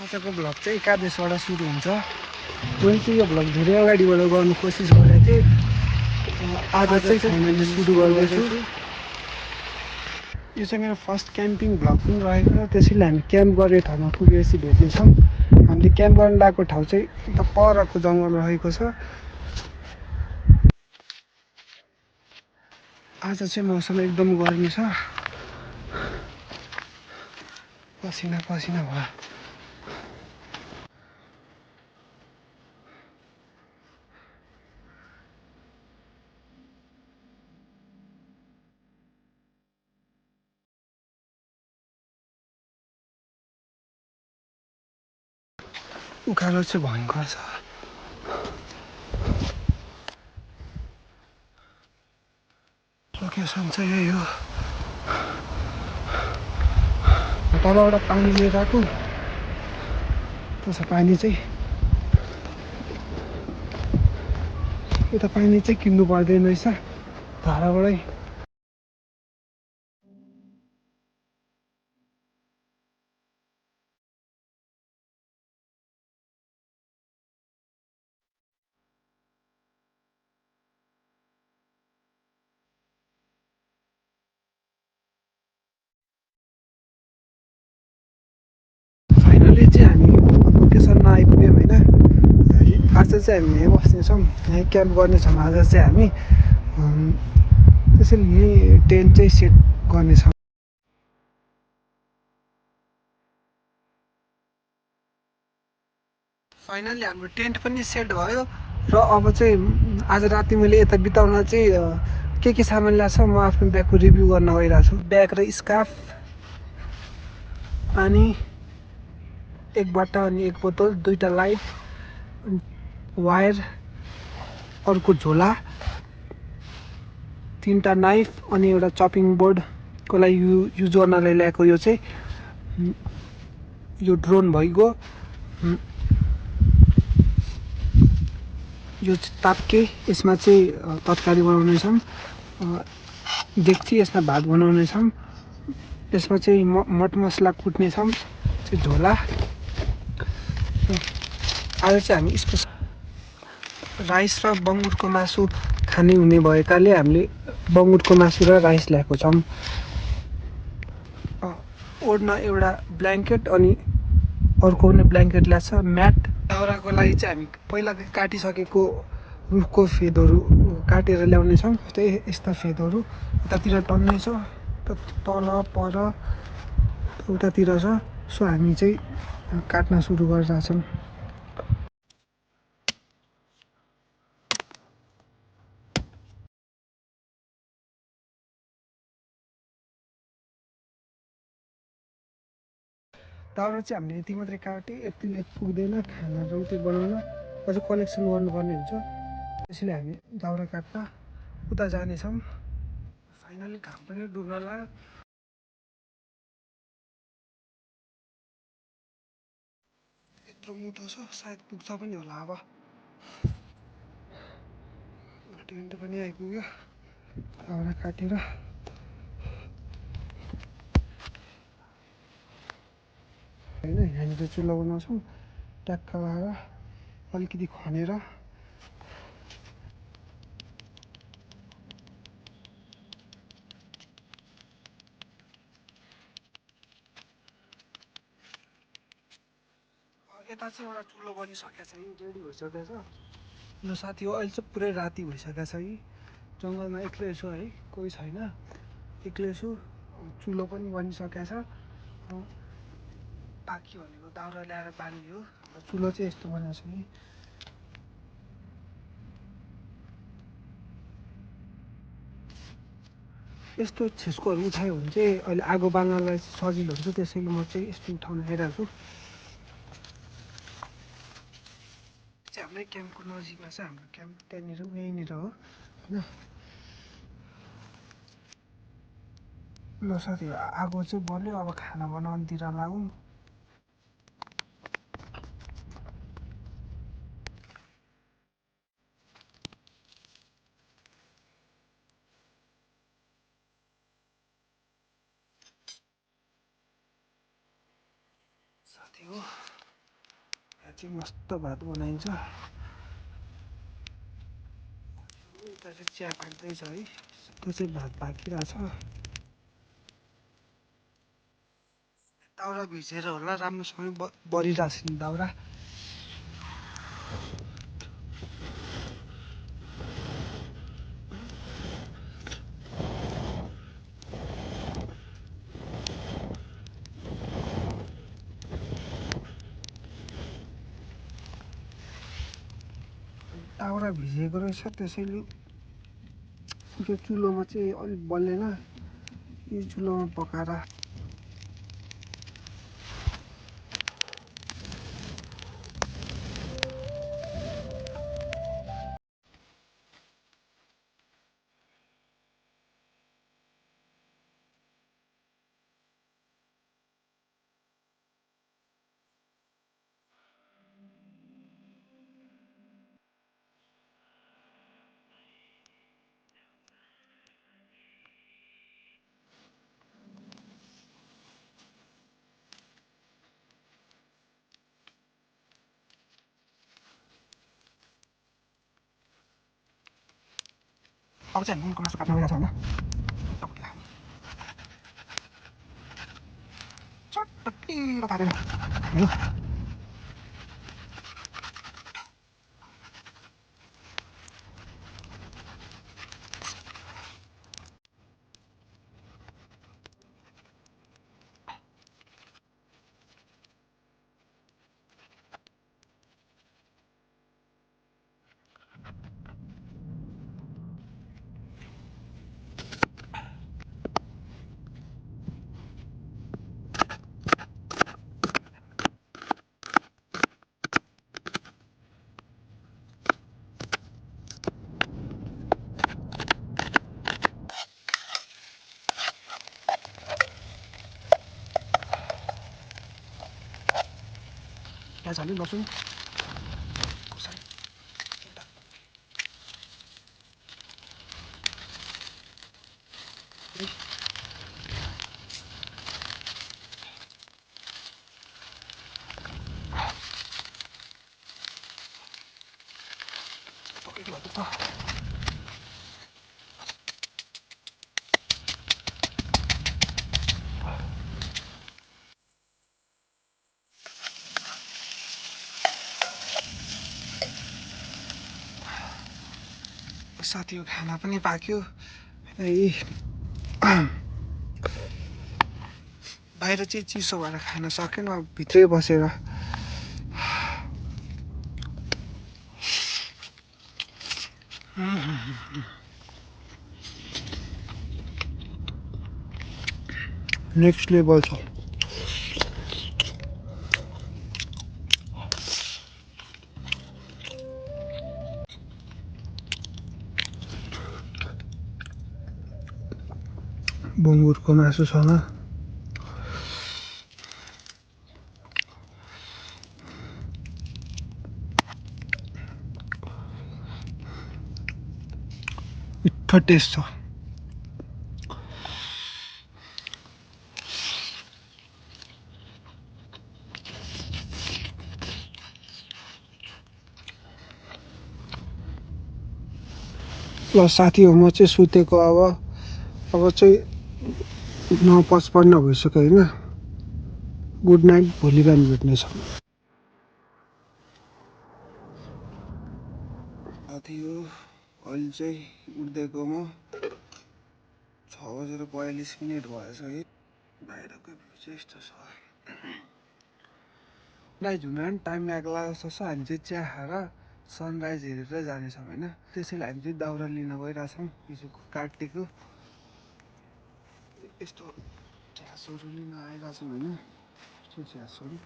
आजको भ्लग चाहिँ एकादशबाट सुरु हुन्छ। मैले चाहिँ यो भ्लग धेरै अगाडिबाट गर्नु कोसिस गरेको थिएँ। आज चाहिँ फाइनली सुरु गर्दैछु। यो चाहिँ मेरो फर्स्ट क्याम्पिङ भ्लग पनि रहेको र त्यसैले हामी क्याम्प गर्ने ठाउँमा पुगेपछि भेट्नेछौँ। हामीले क्याम्प गर्न लागेको ठाउँ चाहिँ यता परको जङ्गल रहेको छ। आज चाहिँ मौसम एकदम गर्मी छ, पसिना पसिना भयो। उकालो चाहिँ भयङ्कर छ। लोकेसन चाहिँ यही हो। तलबाट पानी लिएर आएको, त्यसो पानी चाहिँ यता पानी चाहिँ किन्नु पर्दैन रहेछ धाराबाटै। फाइनली चाहिँ हामी लोकेसनमा आइपुग्यौँ होइन। आज चाहिँ हामी यहीँ बस्नेछौँ, यहीँ क्याम्प गर्नेछौँ आज चाहिँ हामी। त्यसैले यहीँ टेन्ट चाहिँ सेट गर्नेछौँ। फाइनली हाम्रो टेन्ट पनि सेट भयो र अब चाहिँ आज राति मैले यता बिताउन चाहिँ के सामान ल्याएको छ म आफ्नो ब्यागको रिभ्यू गर्न गइरहेको छु। ब्याग र स्कार्फ, पानी, एक बट्टा अनि एक बोतल, दुईवटा लाइट, वायर, अर्को झोला, तीनवटा नाइफ अनि एउटा चपिङ बोर्डको लागि युज गर्नलाई ल्याएको। यो चाहिँ यो ड्रोन भइगयो। यो ताप्के, यसमा चाहिँ तरकारी बनाउनेछौँ। डेक्ची, यसमा भात बनाउनेछौँ। यसमा चाहिँ मट मसला कुट्नेछौँ। चाहिँ झोला। आज चाहिँ हामी स्पेसल राइस र बङ्गुरको मासु खाने हुने भएकाले हामीले बङ्गुरको मासु र राइस ल्याएको छौँ। ओढ्न एउटा ब्ल्याङ्केट अनि अर्को पनि ब्ल्याङ्केट ल्याएको छ। म्याट दाउराको लागि चाहिँ हामी पहिला काटिसकेको रुखको फेदहरू काटेर ल्याउनेछौँ। त्यही यस्ता फेदहरू उतातिर टन्नै छ, तल पर उतातिर छ। सो हामी चाहिँ काट्न सुरु गरिरहेछौँ। दाउरा चाहिँ हामीले यति मात्रै काट्यो, यतिले पुग्दैन खानाहरू त्यो बनाउन, अझ कलेक्सन गर्नुपर्ने हुन्छ। त्यसैले हामी दाउरा काट्न उता जानेछौँ। फाइनली घाम पनि डुब्न लाग्यो। यत्रो मुटो छ, सायद पुग्छ पनि होला। अब टेन्ट पनि आइपुग्यो। दाउरा काटेर होइन यहाँनिर चुल्हा बनाउँछौँ। ट्याक्क लगाएर अलिकति खनेर यता चाहिँ एउटा चुलो बनिसकेको छ, रेडी भइसकेको छ। ल साथी हो, अहिले चाहिँ पुरै राति भइसकेको छ। यी जङ्गलमा एक्लै छु है, कोही छैन, एक्लै छु। चुलो पनि बनिसकेको छ। बाँकी भनेको दाउरा ल्याएर बाल्ने हो। चुलो चाहिँ यस्तो बनाएको छ कि यस्तो छेस्कोहरू उठायो भने चाहिँ अहिले आगो बाल्नलाई सजिलो हुन्छ। त्यसैले म चाहिँ यस्तो उठाउन आइरहेको छु। हाम्रै क्याम्पको नजिकमा छ हाम्रो क्याम्प, त्यहाँनिर यहीँनिर हो होइन। ल साथी, आगो चाहिँ बल्यो, अब खाना बनाउनुतिर लागौँ। साथी हो, चाहिँ मस्त भात बनाइन्छ। यता चाहिँ चिया पाक्दैछ है, त्यो चाहिँ भात पाकिरहेछ। दाउरा भिजेर होला राम्रोसँग बढिरहेछ नि दाउरा। दाउरा भिजेको रहेछ, त्यसैले त्यो चुलोमा चाहिँ अलिक बल्लेन। यो चुलोमा पकाएर अब चाहिँ हामी मासु काट्न गइरहेको छ होइन। चट्ट पिरो पारेर हेलो प्याज हाल्नु लसुन खोर्सानी पकेको भएको त साथीको खाना पनि पाक्यो। बाहिर चाहिँ चिसो भएर खान सकेन, अब भित्रै बसेर नेक्स्ट लेभल छ। बङ्गुरको मासुसँग मिठो टेस्ट छ। ल साथी हो, म चाहिँ सुतेको अब चाहिँ 9:55 भइसक्यो होइन। गुड नाइट, भोलि बिहान भेट्नेछौँ। साथी हो, अहिले चाहिँ उठ्देको म 6:42 भएछ है। बाहिरको भ्यू चाहिँ यस्तो छ। सनराइज हुन पनि टाइम लाग्ला जस्तो छ। हामी चाहिँ चिया खाएर सनराइज हेरेर जानेछौँ होइन। त्यसैले हामी चाहिँ दाउरा लिन गइरहेछौँ। हिजोको काटेको यस्तो झ्यासहरू लिन आइरहेछौँ होइन। यस्तो झ्यासहरू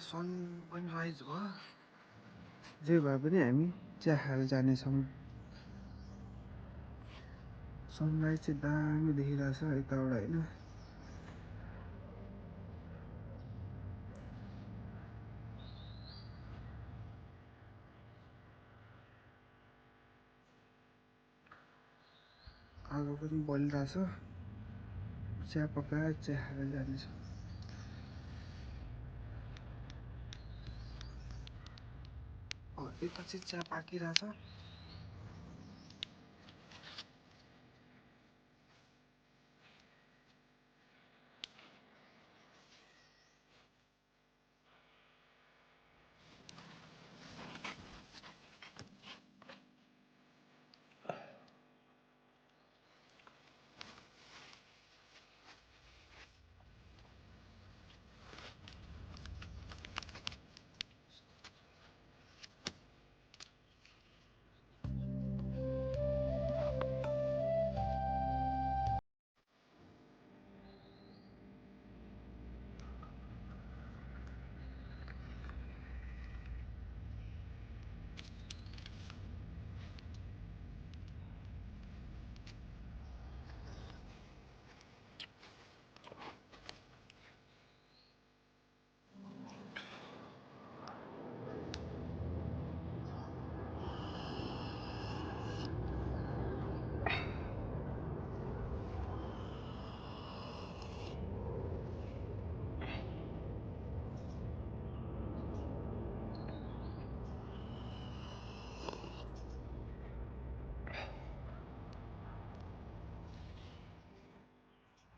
सन पनि राइज भयो। जे भए पनि हामी चिया खाएर जानेछौँ। सनराइज चाहिँ दामी देखिरहेछ यताबाट होइन। आगो पनि बलिरहेछ। चिया पकाएर चिया खाएर जानेछ। यता चाहिँ चिया पाकिरहेछ।